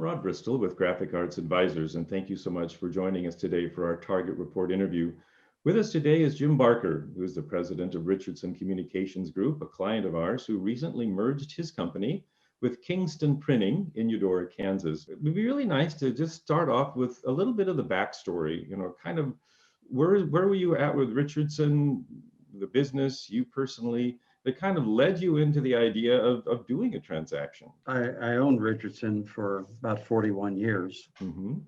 Rod Bristol with Graphic Arts Advisors, and thank you so much for joining us today for our Target Report interview. With us today is Jim Barker, who is the president of Richardson Communications Group, a client of ours who recently merged his company with Kingston Printing in Eudora, Kansas. It would be really nice to just start off with a little bit of the backstory, kind of where were you at with Richardson, the business, you personally, that kind of led you into the idea of doing a transaction? I owned Richardson for about 41 years. Mm-hmm.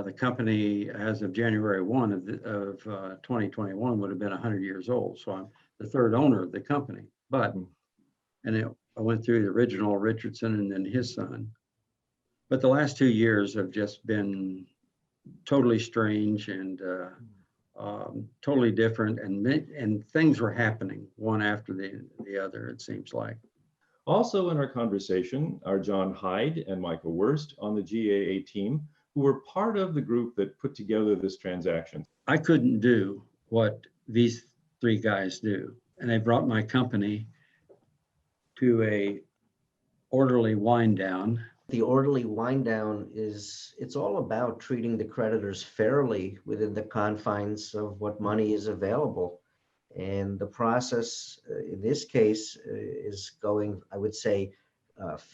The company, as of January 1 of 2021, would have been 100 years old. So I'm the third owner of the company. But, I went through the original Richardson and then his son. But the last 2 years have just been totally strange and totally different, and things were happening one after the other, it seems like. Also in our conversation are John Hyde and Michael Wurst on the GAA team, who were part of the group that put together this transaction. I couldn't do what these three guys do, and they brought my company to a orderly wind down. The orderly wind down it's all about treating the creditors fairly within the confines of what money is available. And the process in this case is going, I would say,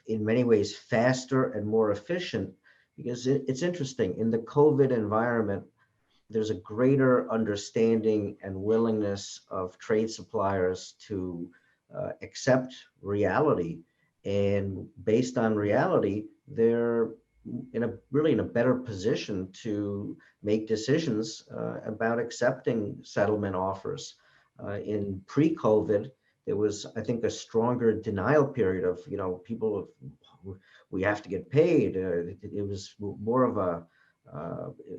in many ways faster and more efficient, because it's interesting. In the COVID environment, there's a greater understanding and willingness of trade suppliers to accept reality. And based on reality, they're really in a better position to make decisions about accepting settlement offers. In pre-COVID, there was, I think, a stronger denial period of, people, we have to get paid. It was more of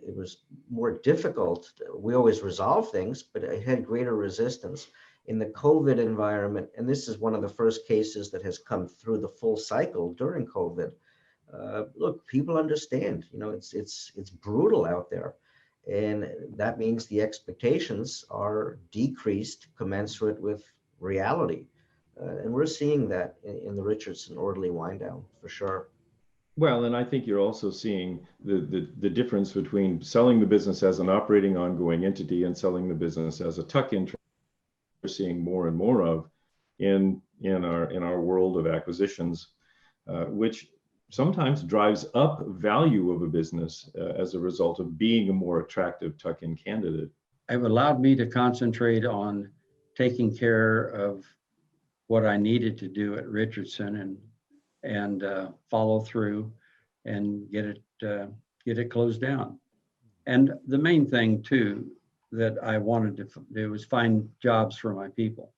it was more difficult. We always resolve things, but it had greater resistance. In the COVID environment, and this is one of the first cases that has come through the full cycle during COVID. Look, people understand, it's brutal out there. And that means the expectations are decreased commensurate with reality. And we're seeing that in the Richardson orderly wind down for sure. Well, and I think you're also seeing the difference between selling the business as an operating ongoing entity and selling the business as a tuck-in. We're seeing more and more of in our world of acquisitions, which sometimes drives up value of a business as a result of being a more attractive tuck-in candidate. It allowed me to concentrate on taking care of what I needed to do at Richardson and follow through and get it closed down. And the main thing too that I wanted to do was find jobs for my people,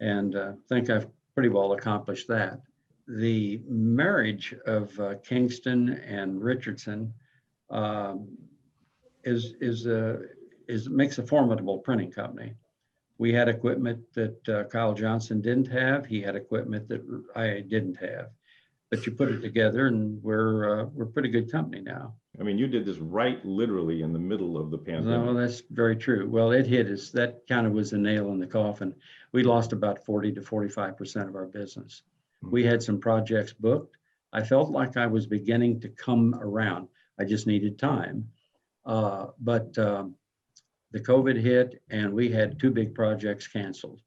and I think I've pretty well accomplished that. The marriage of Kingston and Richardson makes a formidable printing company. We had equipment that Kyle Johnson didn't have. He had equipment that I didn't have. But you put it together, and we're pretty good company now. I mean, you did this right literally in the middle of the pandemic. No, that's very true. Well, it hit us. That kind of was the nail in the coffin. We lost about 40 to 45% of our business. We had some projects booked. I felt like I was beginning to come around. I just needed time. But the COVID hit, and we had 2 big projects canceled.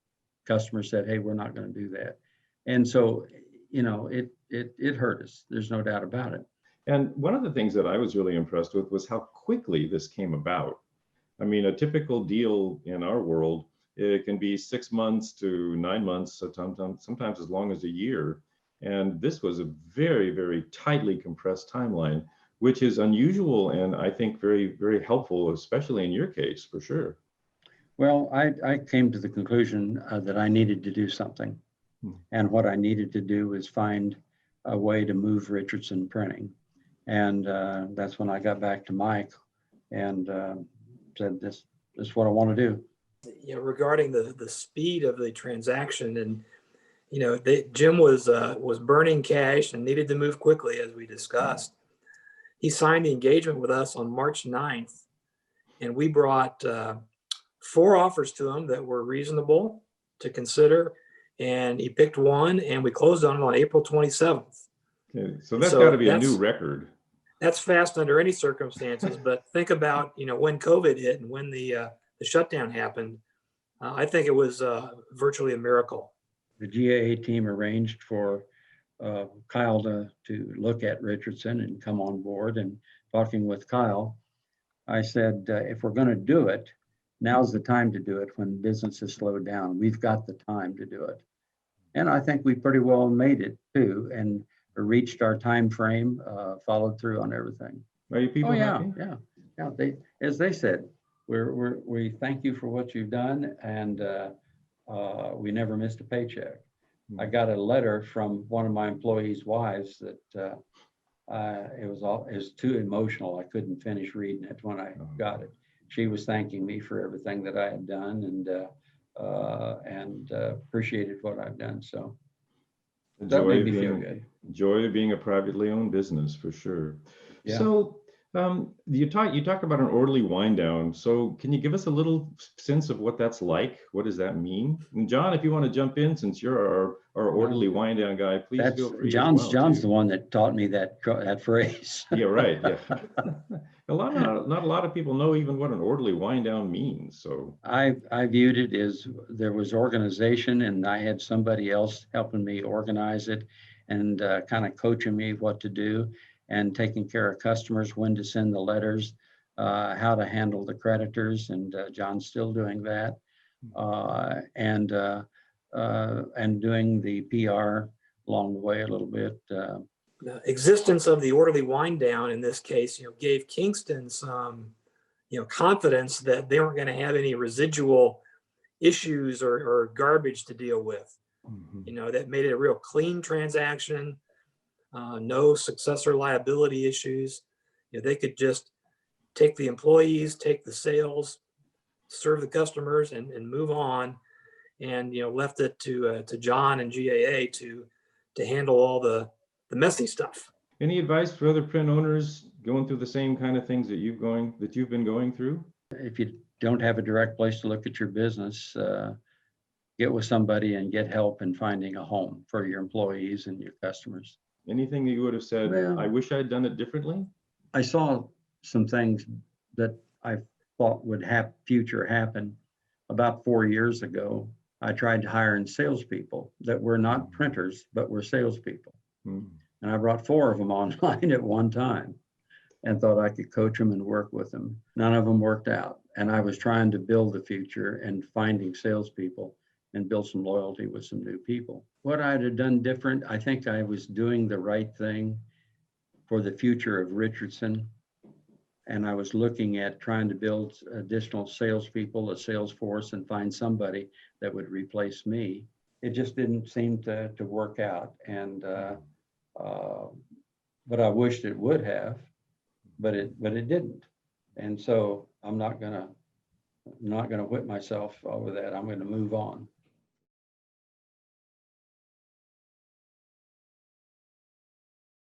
Customers said, hey, we're not going to do that. And so, it hurt us. There's no doubt about it. And one of the things that I was really impressed with was how quickly this came about. I mean, a typical deal in our world, it can be 6 months to 9 months, sometimes as long as a year. And this was a very, very tightly compressed timeline, which is unusual and I think very, very helpful, especially in your case, for sure. Well, I came to the conclusion that I needed to do something. And what I needed to do was find a way to move Richardson Printing. And that's when I got back to Mike and said, this is what I want to do. Regarding the speed of the transaction, and Jim was burning cash and needed to move quickly, as we discussed. He signed the engagement with us on March 9th, and we brought 4 offers to him that were reasonable to consider, and he picked one, and we closed on it on April 27th. Okay, so And that's so got to be a new record. That's fast under any circumstances, but think about, when COVID hit and when the shutdown happened, I think it was virtually a miracle. The GAA team arranged for Kyle to look at Richardson and come on board. And talking with Kyle, I said, if we're going to do it, now's the time to do it when business has slowed down. We've got the time to do it. And I think we pretty well made it too, and reached our time frame, followed through on everything. Are you people happy? Yeah. As they said, we thank you for what you've done, and we never missed a paycheck. I got a letter from one of my employees' wives that it was too emotional. I couldn't finish reading it when I got it. She was thanking me for everything that I had done, and appreciated what I've done. So that made me feel good. Joy of being a privately owned business, for sure. Yeah. So you talk about an orderly wind down. So can you give us a little sense of what that's like? What does that mean? And John, if you want to jump in, since you're our orderly wind down guy, please feel free. John's too. the one that taught me that phrase. Yeah, right. Yeah. Not a lot of people know even what an orderly wind down means. So I viewed it as there was organization, and I had somebody else helping me organize it and kind of coaching me what to do, and taking care of customers, when to send the letters, how to handle the creditors, and John's still doing that, and doing the PR along the way a little bit. The existence of the orderly wind down in this case, gave Kingston some, confidence that they weren't going to have any residual issues or garbage to deal with. That made it a real clean transaction. No successor liability issues. They could just take the employees, take the sales, serve the customers, and move on, and left it to John and GAA to handle all the messy stuff. any advice for other print owners going through the same kind of things that you've been going through? If you don't have a direct place to look at your business, get with somebody and get help in finding a home for your employees and your customers. Anything that you would have said, Well, I wish I'd done it differently? I saw some things that I thought would future happen. About 4 years ago, I tried hiring salespeople that were not printers, but were salespeople. And I brought 4 of them online at one time and thought I could coach them and work with them. None of them worked out. And I was trying to build the future and finding salespeople and build some loyalty with some new people. What I'd have done different, I think I was doing the right thing for the future of Richardson. And I was looking at trying to build additional salespeople, a sales force, and find somebody that would replace me. It just didn't seem to work out. And but I wished it would have, but it didn't. And so I'm not gonna whip myself over that. I'm gonna move on.